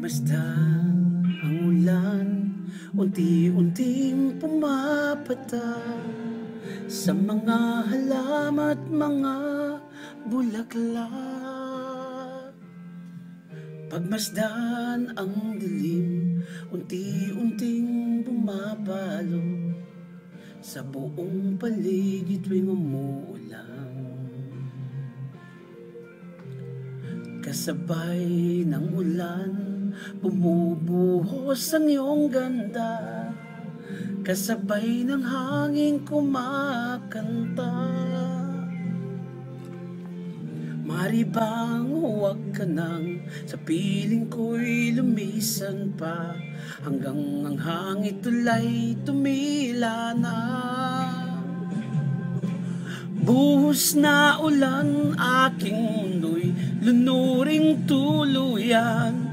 Pagmasdan ang ulan, unti-unting pumapata sa mga halaman at mga bulaklak. Pagmasdan ang dilim, unti-unting bumabalo sa buong paligid tuwing umuulan. Kasabay ng ulan, bumubuhos ang iyong ganda. Kasabay ng hangin kumakanta. Mari bang huwag ka nang sa piling ko'y lumisan pa, hanggang ang hangin tulay tumila na. Buhos na ulan, aking mundo'y lunuring tuluyan.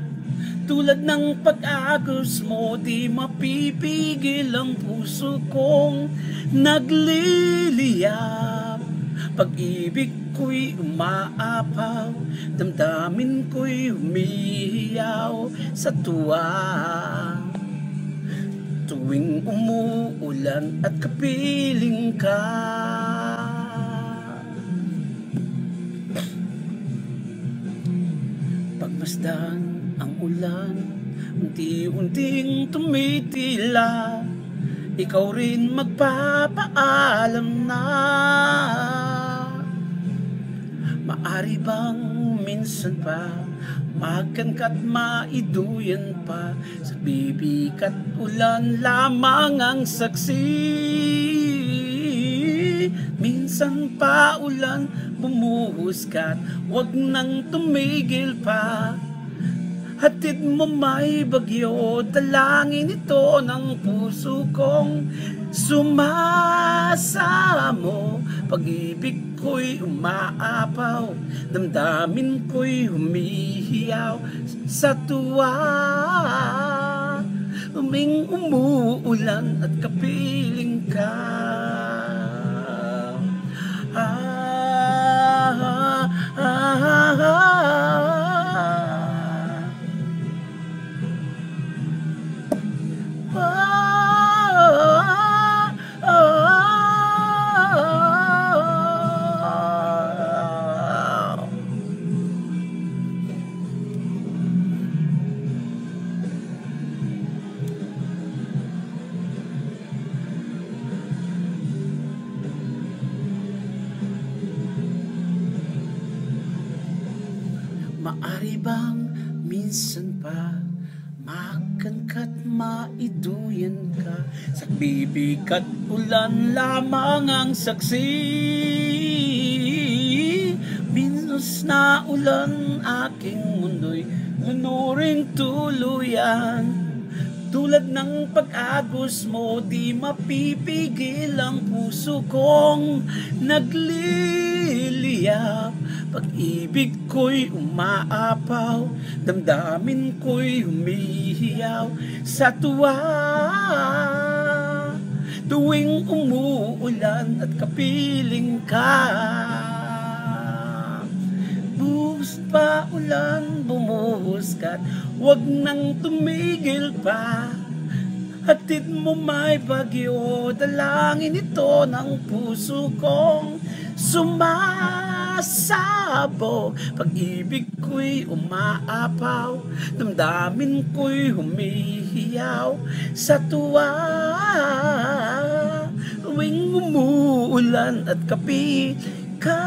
Tulad ng pag-agos mo, di mapipigil ang puso kong nagliliyap. Pag-ibig ko'y umaapaw, damdamin ko'y humihiyaw sa tuwa. Tuwing umuulan at kapiling ka, pagmasdan ang ulan, unti-unting tumitila, ikaw rin magpapaalam na. Maari bang minsan pa magkankat maiduyan pa, sa bibigat ulan lamang ang saksi. Minsan pa ulan bumuhuskat, wag nang tumigil pa. Hatid mo may bagyo, dalangin ito ng puso kong sumasamo. Pag-ibig ko'y umaapaw, damdamin ko'y humihiyaw sa tuwa. Uming umuulan at kapiling ka. Maari bang minsan pa magkankat maiduyan ka, sa bibigat ulan lamang ang saksi. Minus na ulan, aking mundo'y lunuring tuluyan. Tulad ng pag-agos mo, di mapipigil ang puso kong nagliliyap. Pag-ibig ko'y umaapaw, damdamin ko'y humihiyaw sa tuwa. Tuwing umuulan at kapiling ka, buhos pa ulan bumuhuskat, wag nang tumigil pa. Hatid mo may bagyo, dalangin ito ng puso kong sumasabo. Pag-ibig ko'y umaapaw, damdamin ko'y humihiyaw sa tuwa. Tuwing umuulan at kapiling ka.